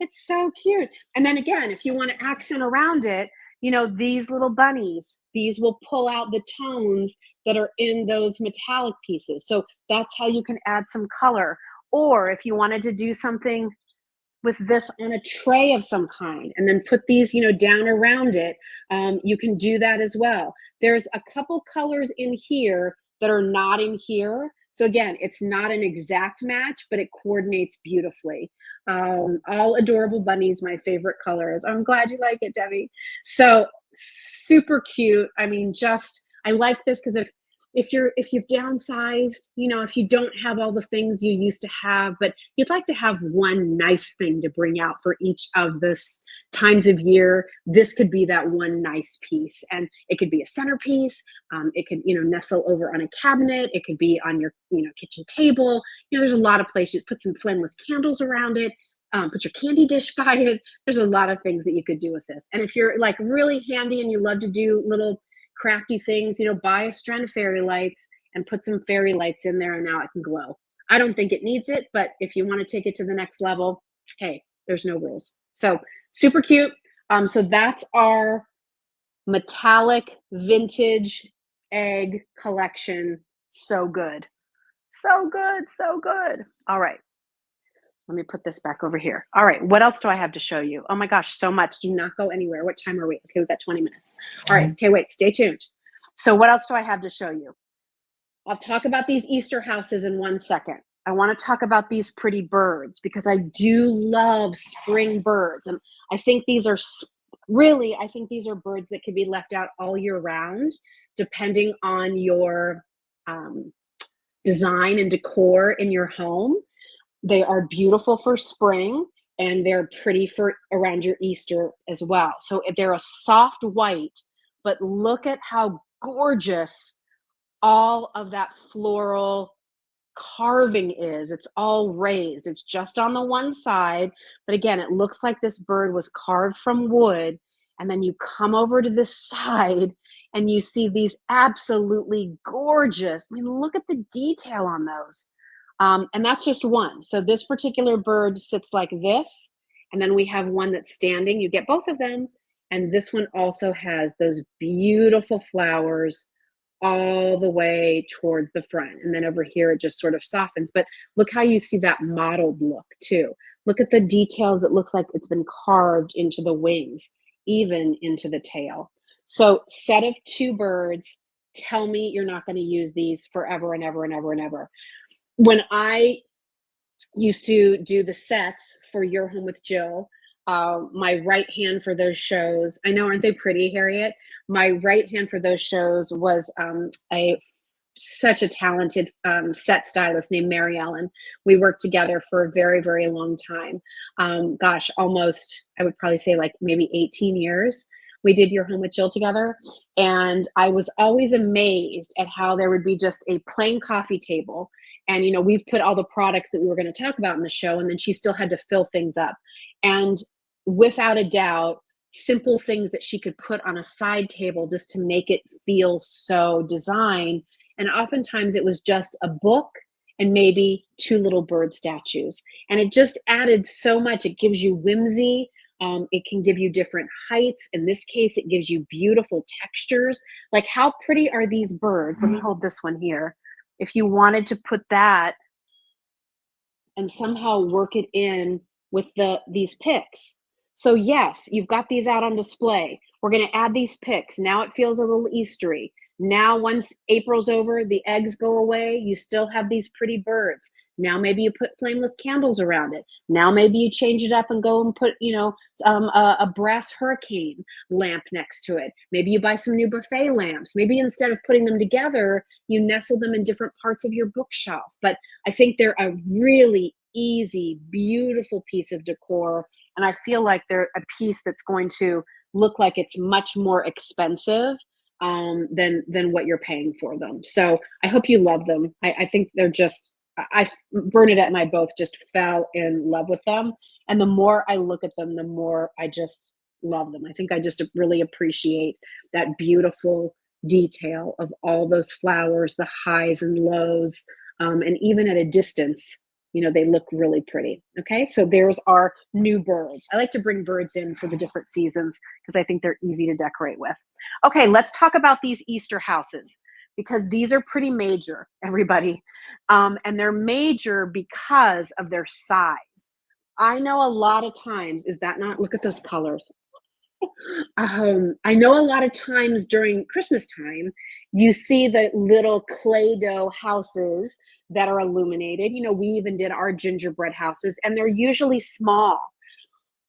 it's so cute. And then again, if you want to accent around it, these little bunnies, these will pull out the tones that are in those metallic pieces. So that's how you can add some color. Or if you wanted to do something with this on a tray of some kind and then put these, down around it, you can do that as well. There's a couple colors in here that are not in here. So again, it's not an exact match, but it coordinates beautifully. All adorable bunnies, my favorite colors. I'm glad you like it, Debbie. So super cute. I mean, I like this because if you've downsized, if you don't have all the things you used to have, but you'd like to have one nice thing to bring out for each of this times of year, this could be that one nice piece. And it could be a centerpiece. It could, nestle over on a cabinet. It could be on your, kitchen table. There's a lot of places. Put some flameless candles around it. Put your candy dish by it. There's a lot of things that you could do with this. And if you're like really handy and you love to do little crafty things, buy a strand of fairy lights and put some fairy lights in there, and now it can glow. I don't think it needs it, but if you want to take it to the next level, hey, there's no rules. So super cute. So that's our metallic vintage egg collection. So good. So good. So good. All right. Let me put this back over here. All right, what else do I have to show you? Oh my gosh, so much. Do not go anywhere. What time are we? Okay, we've got 20 minutes. All right, okay, wait, stay tuned. So what else do I have to show you? I'll talk about these Easter houses in 1 second. I want to talk about these pretty birds because I do love spring birds. And I think these are birds that can be left out all year round, depending on your design and decor in your home. They are beautiful for spring and they're pretty for around your Easter as well. So they're a soft white, but look at how gorgeous all of that floral carving is. It's all raised. It's just on the one side, but again, it looks like this bird was carved from wood. And then you come over to this side and you see these absolutely gorgeous. I mean, look at the detail on those. And that's just one. So this particular bird sits like this, and then we have one that's standing. You get both of them. And this one also has those beautiful flowers all the way towards the front. And then over here, it just sort of softens. But look how you see that mottled look too. Look at the details. It looks like it's been carved into the wings, even into the tail. So set of 2 birds. Tell me you're not going to use these forever and ever and ever and ever. When I used to do the sets for Your Home with Jill, my right hand for those shows, I know, aren't they pretty, Harriet? My right hand for those shows was such a talented set stylist named Mary Ellen. We worked together for a very, very long time. Gosh, almost, I would probably say like maybe 18 years. We did Your Home with Jill together. And I was always amazed at how there would be just a plain coffee table. And, we've put all the products that we were going to talk about in the show, and then she still had to fill things up. And without a doubt, simple things that she could put on a side table just to make it feel so designed. And oftentimes it was just a book and maybe 2 little bird statues. And it just added so much. It gives you whimsy. It can give you different heights. In this case, it gives you beautiful textures. Like, how pretty are these birds? Let me hold this one here. If you wanted to put that and somehow work it in with these picks. So yes, you've got these out on display. We're going to add these picks. Now it feels a little Eastery. Now, once April's over, the eggs go away. You still have these pretty birds. Now maybe you put flameless candles around it. Now maybe you change it up and go and put, a brass hurricane lamp next to it. Maybe you buy some new buffet lamps. Maybe instead of putting them together, you nestle them in different parts of your bookshelf. But I think they're a really easy, beautiful piece of decor. And I feel like they're a piece that's going to look like it's much more expensive than what you're paying for them. So I hope you love them. I think they're just, Bernadette and I both just fell in love with them. And the more I look at them, the more I just love them. I think I just really appreciate that beautiful detail of all those flowers, the highs and lows. And even at a distance, you know, they look really pretty. Okay, so there's our new birds. I like to bring birds in for the different seasons because I think they're easy to decorate with. Okay, let's talk about these Easter houses because these are pretty major, everybody. And they're major because of their size. I know a lot of times, is that not, look at those colors. I know a lot of times during Christmas time, you see the little clay dough houses that are illuminated. You know, we even did our gingerbread houses, and they're usually small.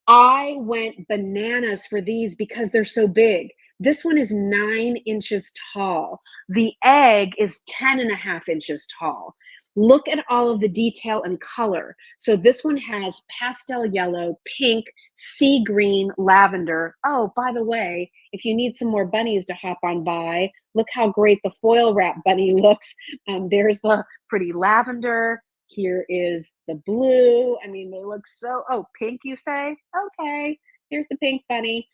I went bananas for these because they're so big. This one is 9 inches tall. The egg is 10.5 inches tall. Look at all of the detail and color. So this one has pastel yellow, pink, sea green, lavender. Oh, by the way, if you need some more bunnies to hop on by, look how great the foil wrap bunny looks. There's the pretty lavender. Here is the blue. I mean, they look so, oh, pink, you say? Okay, here's the pink bunny.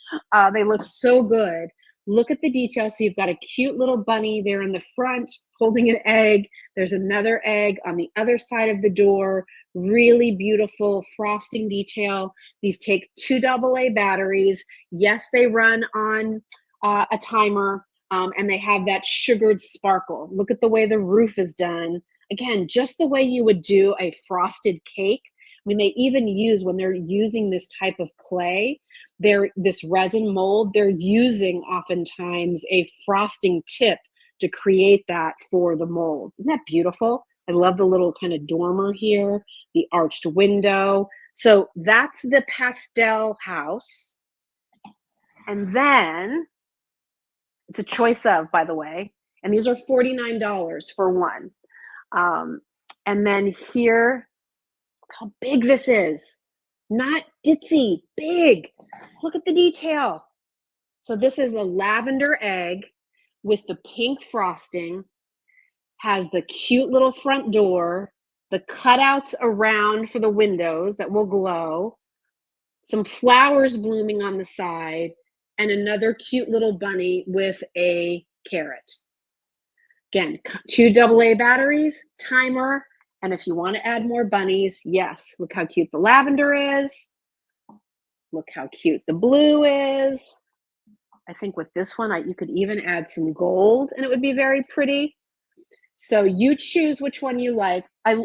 They look so good. Look at the detail. So you've got a cute little bunny there in the front holding an egg. There's another egg on the other side of the door. Really beautiful frosting detail. These take 2 AA batteries. Yes, they run on a timer, and they have that sugared sparkle. Look at the way the roof is done. Again, just the way you would do a frosted cake. I mean, they even use, when they're using this type of clay, this resin mold, they're using oftentimes a frosting tip to create that for the mold. Isn't that beautiful? I love the little kind of dormer here, the arched window. So that's the pastel house. And then it's a choice of, by the way, and these are $49 for one. And then here, look how big this is. Not ditzy, big. Look at the detail. So this is a lavender egg with the pink frosting, has the cute little front door, the cutouts around for the windows that will glow, some flowers blooming on the side, and another cute little bunny with a carrot. Again, 2 AA batteries, timer, and if you want to add more bunnies, yes, look how cute the lavender is. Look how cute the blue is. I think with this one, you could even add some gold and it would be very pretty. So you choose which one you like. I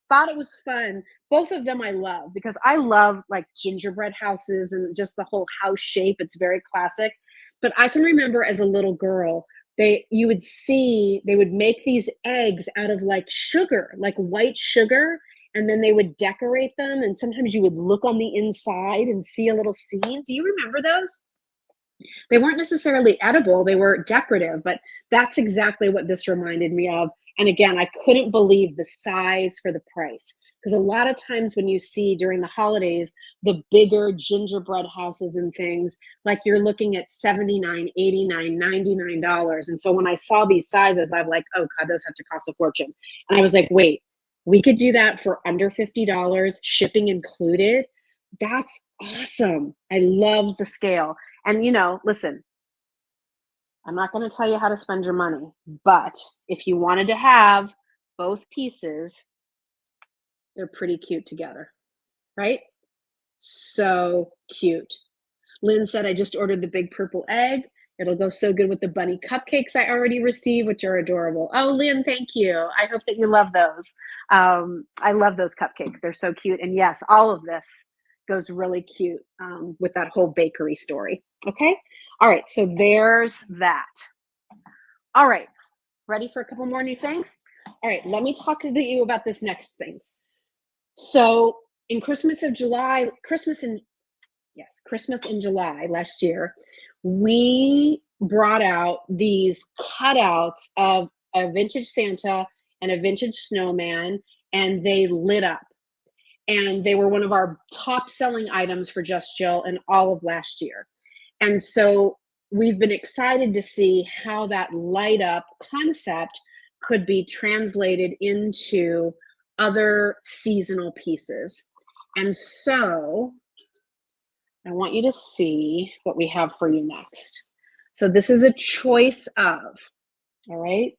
thought it was fun. Both of them I love because I love like gingerbread houses and just the whole house shape. It's very classic. But I can remember as a little girl, you would see they would make these eggs out of like sugar, like white sugar, and then they would decorate them. And sometimes you would look on the inside and see a little scene. Do you remember those? They weren't necessarily edible, they were decorative, but that's exactly what this reminded me of. And again, I couldn't believe the size for the price. Because a lot of times when you see during the holidays, the bigger gingerbread houses and things, like you're looking at $79, $89, $99. And so when I saw these sizes, I'm like, oh God, those have to cost a fortune. And I was like, wait, we could do that for under $50, shipping included. That's awesome. I love the scale. And, you know, listen, I'm not going to tell you how to spend your money, but if you wanted to have both pieces, they're pretty cute together, right? So cute. Lynn said, I just ordered the big purple egg. It'll go so good with the bunny cupcakes I already received, which are adorable. Oh, Lynn, thank you. I hope that you love those. I love those cupcakes. They're so cute. And yes, all of this goes really cute with that whole bakery story. Okay. All right. So there's that. All right. Ready for a couple more new things? All right. Let me talk to you about this next things. So in Christmas in July last year, we brought out these cutouts of a vintage Santa and a vintage snowman, and they lit up. And they were one of our top selling items for Just Jill in all of last year. And so we've been excited to see how that light up concept could be translated into other seasonal pieces. And so I want you to see what we have for you next. So this is a choice of, all right?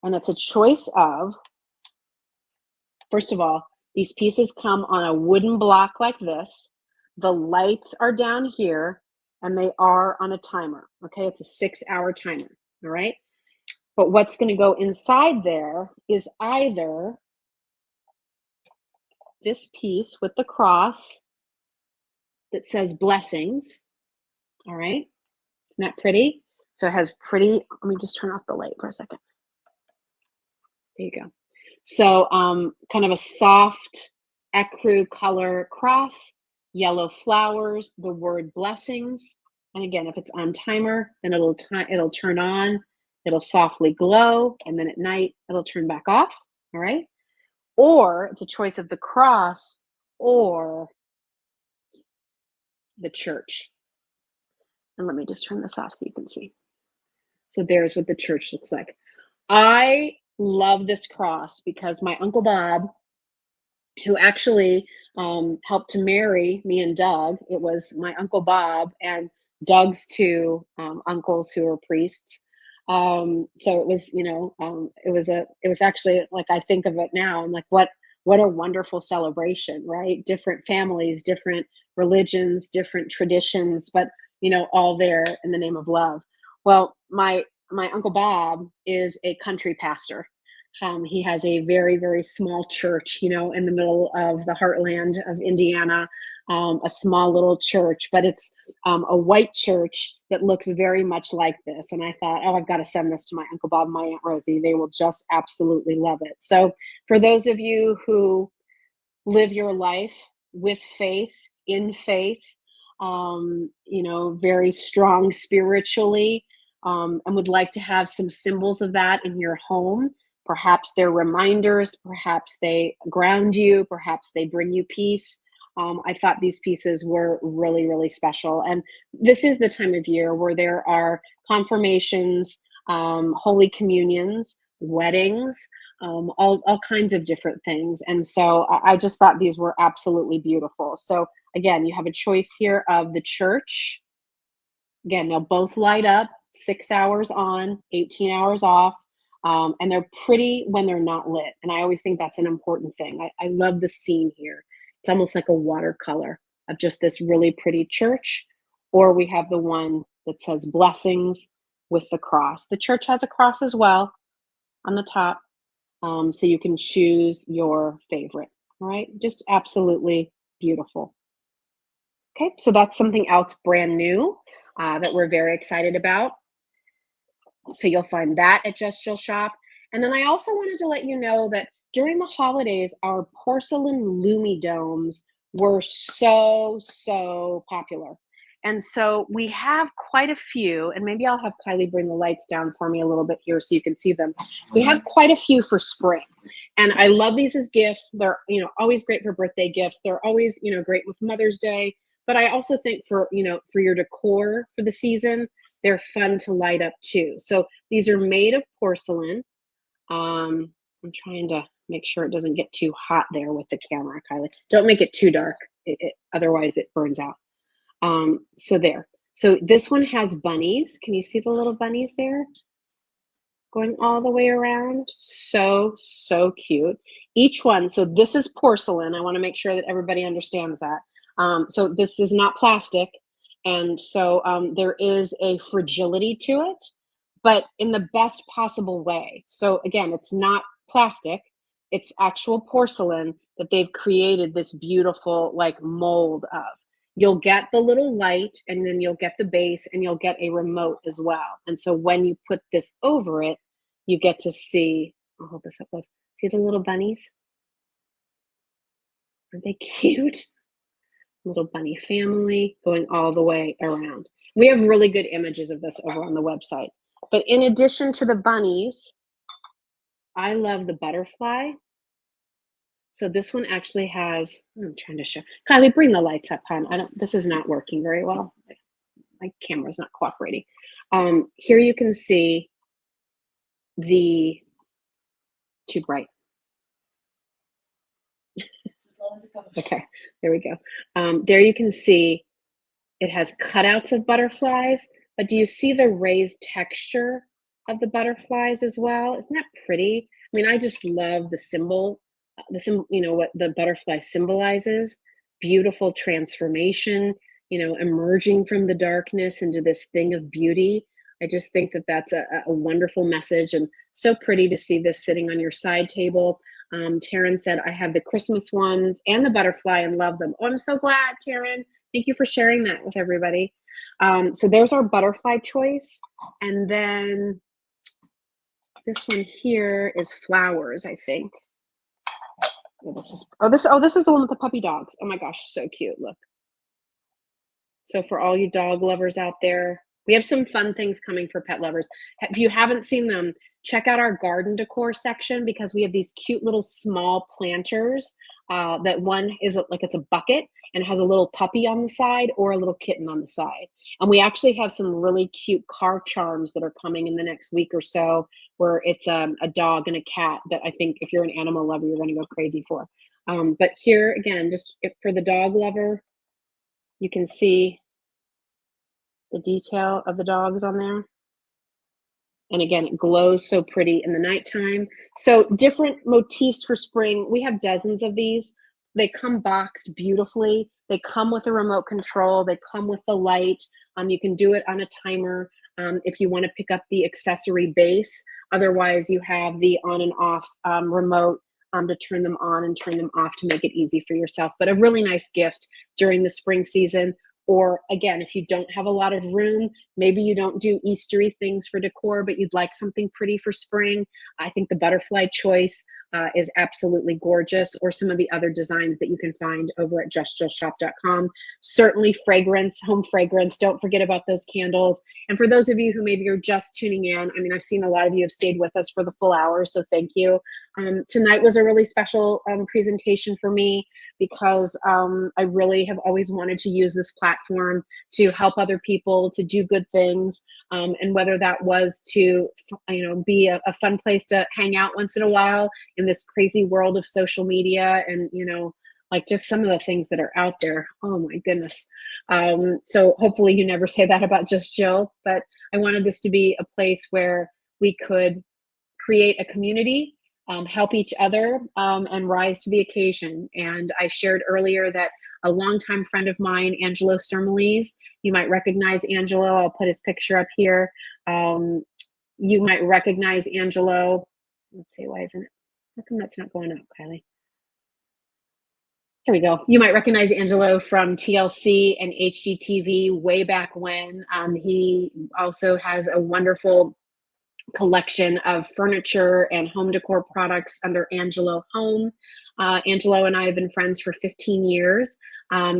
And it's a choice of, first of all, These pieces come on a wooden block like this. The lights are down here and they are on a timer. Okay, it's a 6-hour timer. All right. But what's going to go inside there is either this piece with the cross that says blessings. All right. Isn't that pretty? So it has pretty, let me just turn off the light for a second. There you go. So kind of a soft ecru color cross, yellow flowers, the word blessings. And again, if it's on timer, then it'll turn on, it'll softly glow, and then at night it'll turn back off. All right. Or it's a choice of the cross or the church. And let me just turn this off so you can see. So there's what the church looks like. I love this cross because my Uncle Bob, who actually helped to marry me and Doug, it was my Uncle Bob and Doug's two uncles who were priests. So it was, it was actually, like, I think of it now, I'm like, what a wonderful celebration, right? Different families, different religions, different traditions, but all there in the name of love. Well, my Uncle Bob is a country pastor. He has a very, very small church, in the middle of the heartland of Indiana, a small little church, but it's a white church that looks very much like this. And I thought, oh, I've got to send this to my Uncle Bob and my Aunt Rosie. They will just absolutely love it. So for those of you who live your life with faith, in faith, very strong spiritually, and would like to have some symbols of that in your home. Perhaps they're reminders, perhaps they ground you, perhaps they bring you peace. I thought these pieces were really, really special. And this is the time of year where there are confirmations, holy communions, weddings, all kinds of different things. And so I just thought these were absolutely beautiful. So again, you have a choice here of the church. Again, they'll both light up, 6 hours on, 18 hours off. And they're pretty when they're not lit. And I always think that's an important thing. I love the scene here. It's almost like a watercolor of just this really pretty church. Or we have the one that says blessings with the cross. The church has a cross as well on the top. So you can choose your favorite. All right. Just absolutely beautiful. Okay. So that's something else brand new that we're very excited about. So you'll find that at Just Jill Shop. And then I also wanted to let you know that during the holidays, our porcelain Lumi domes were so popular. And so we have quite a few, and maybe I'll have Kylie bring the lights down for me a little bit here so you can see them. We have quite a few for spring. And I love these as gifts. They're, always great for birthday gifts. They're always, great with Mother's Day. But I also think for your decor for the season, they're fun to light up too. So these are made of porcelain. I'm trying to make sure it doesn't get too hot there with the camera, Kylie. Don't make it too dark. Otherwise it burns out. So there. So this one has bunnies. Can you see the little bunnies there? Going all the way around. So cute. Each one, so this is porcelain. I want to make sure that everybody understands that. So this is not plastic. And so there is a fragility to it, but in the best possible way. So again, it's not plastic, it's actual porcelain that they've created this beautiful like mold of. You'll get the little light and then you'll get the base and you'll get a remote as well. And so when you put this over it, you get to see, I'll hold this up, look. See the little bunnies? Aren't they cute? Little bunny family going all the way around. We have really good images of this over on the website. But in addition to the bunnies, I love the butterfly. So this one actually has, I'm trying to show. Kylie, bring the lights up, hon. This is not working very well. My camera's not cooperating. Here you can see too bright. Okay, there we go. There you can see it has cutouts of butterflies, but do you see the raised texture of the butterflies as well? Isn't that pretty? I mean, I just love the symbol what the butterfly symbolizes, beautiful transformation, emerging from the darkness into this thing of beauty. I just think that that's a wonderful message, and so pretty to see this sitting on your side table. Taryn said, I have the Christmas ones and the butterfly and love them. Oh, I'm so glad, Taryn. Thank you for sharing that with everybody. So there's our butterfly choice. And then this one here is flowers, I think. This is the one with the puppy dogs. Oh my gosh, so cute. Look. So for all you dog lovers out there, we have some fun things coming for pet lovers. If you haven't seen them, check out our garden decor section because we have these cute little small planters. That one is like it's a bucket and has a little puppy on the side or a little kitten on the side. And we actually have some really cute car charms that are coming in the next week or so, where it's a dog and a cat that I think if you're an animal lover, you're going to go crazy for. But here again, for the dog lover, you can see the detail of the dogs on there. And again, it glows so pretty in the nighttime. So different motifs for spring. We have dozens of these. They come boxed beautifully. They come with a remote control. They come with the light. You can do it on a timer if you want to pick up the accessory base. Otherwise, you have the on and off remote to turn them on and turn them off to make it easy for yourself. But a really nice gift during the spring season. Or again, if you don't have a lot of room, maybe you don't do Eastery things for decor, but you'd like something pretty for spring. I think the butterfly choice is absolutely gorgeous, or some of the other designs that you can find over at justjillshop.com. Certainly fragrance, home fragrance. Don't forget about those candles. And for those of you who maybe are just tuning in, I mean, I've seen a lot of you have stayed with us for the full hour, so thank you. Tonight was a really special presentation for me because I really have always wanted to use this platform to help other people, to do good things, and whether that was to, be a fun place to hang out once in a while in this crazy world of social media and, like just some of the things that are out there. Oh my goodness. So hopefully you never say that about Just Jill, but I wanted this to be a place where we could create a community, help each other, and rise to the occasion. And I shared earlier that a longtime friend of mine, Angelo Sermolese, you might recognize Angelo. I'll put his picture up here. You might recognize Angelo. Let's see, why isn't it? How come that's not going up, Kylie? Here we go. You might recognize Angelo from TLC and HGTV way back when. He also has a wonderful collection of furniture and home decor products under Angelo Home. Angelo and I have been friends for 15 years.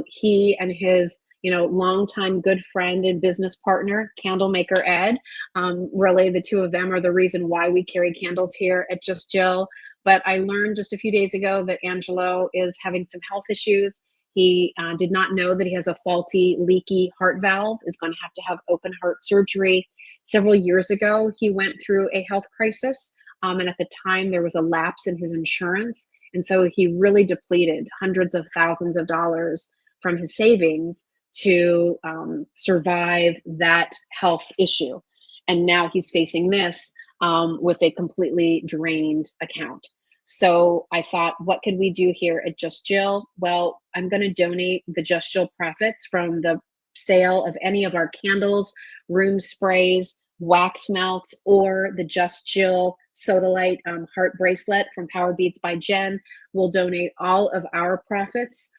He and his longtime good friend and business partner, candle maker Ed, really the two of them are the reason why we carry candles here at Just Jill. But I learned just a few days ago that Angelo is having some health issues. He did not know that he has a faulty, leaky heart valve, is going to have open heart surgery. Several years ago, he went through a health crisis, and at the time there was a lapse in his insurance. And so he really depleted hundreds of thousands of dollars from his savings to survive that health issue. And now he's facing this with a completely drained account. So I thought, what could we do here at Just Jill? Well, I'm going to donate the Just Jill profits from the sale of any of our candles, room sprays, wax melts, or the Just Jill Sodalite heart bracelet from Power Beads by Jen. We'll donate all of our profits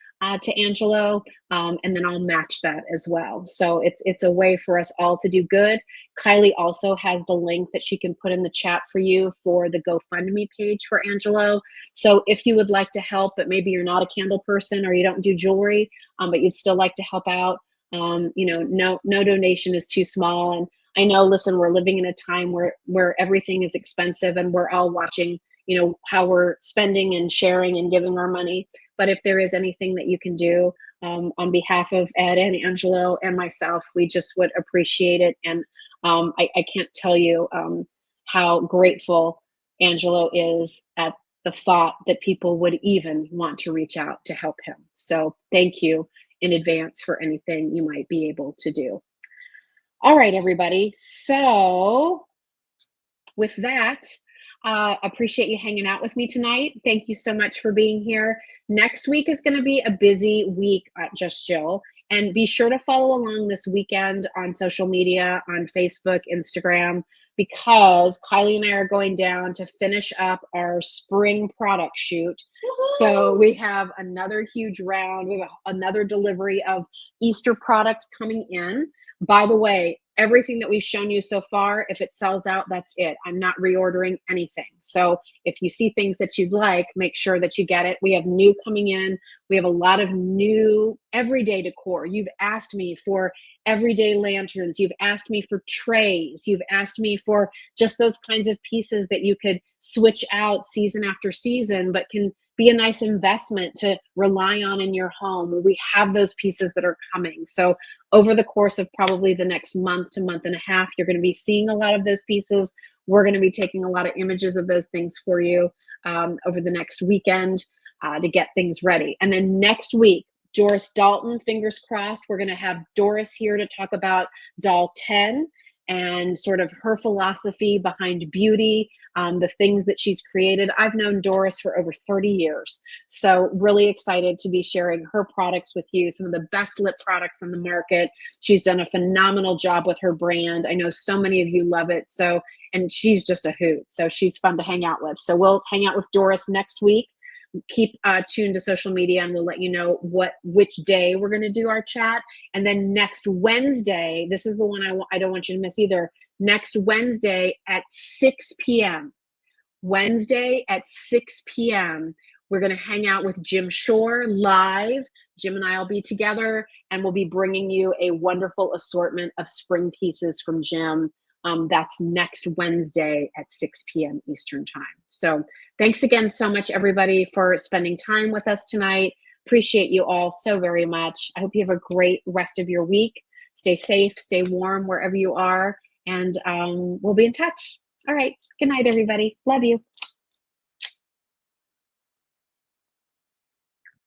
to Angelo, and then I'll match that as well. So it's a way for us all to do good. Kylie also has the link that she can put in the chat for you for the GoFundMe page for Angelo. So if you would like to help, but maybe you're not a candle person or you don't do jewelry, but you'd still like to help out, no donation is too small. And I know, listen, we're living in a time where everything is expensive and we're all watching, how we're spending and sharing and giving our money. But if there is anything that you can do on behalf of Ed and Angelo and myself, we just would appreciate it. And I can't tell you how grateful Angelo is at the thought that people would even want to reach out to help him. So thank you in advance for anything you might be able to do. All right, everybody. So with that, Appreciate you hanging out with me tonight. Thank you so much for being here. Next week is going to be a busy week at Just Jill. And be sure to follow along this weekend on social media, on Facebook, Instagram, because Kylie and I are going down to finish up our spring product shoot. So we have another huge round. We have another delivery of Easter product coming in. By the way, everything that we've shown you so far, if it sells out, that's it. I'm not reordering anything. So if you see things that you'd like, make sure that you get it. We have new coming in. We have a lot of new everyday decor. You've asked me for everyday lanterns. You've asked me for trays. You've asked me for just those kinds of pieces that you could switch out season after season, but can be a nice investment to rely on in your home. We have those pieces that are coming. So over the course of probably the next month to month and a half, you're going to be seeing a lot of those pieces. We're going to be taking a lot of images of those things for you over the next weekend to get things ready. And then next week, Doris Dalton, fingers crossed, we're going to have Doris here to talk about doll 10 and sort of her philosophy behind beauty, the things that she's created. I've known Doris for over 30 years. So really excited to be sharing her products with you, some of the best lip products on the market. She's done a phenomenal job with her brand. I know so many of you love it. So, and she's just a hoot. So she's fun to hang out with. So we'll hang out with Doris next week. Keep tuned to social media and we'll let you know which day we're going to do our chat. And then next Wednesday, this is the one I don't want you to miss either. Next Wednesday at 6 p.m. Wednesday at 6 p.m. We're going to hang out with Jim Shore live. Jim and I will be together and we'll be bringing you a wonderful assortment of spring pieces from Jim. That's next Wednesday at 6 p.m. Eastern time. So thanks again so much, everybody, for spending time with us tonight. Appreciate you all so very much. I hope you have a great rest of your week. Stay safe, stay warm wherever you are, and we'll be in touch. All right. Good night, everybody. Love you.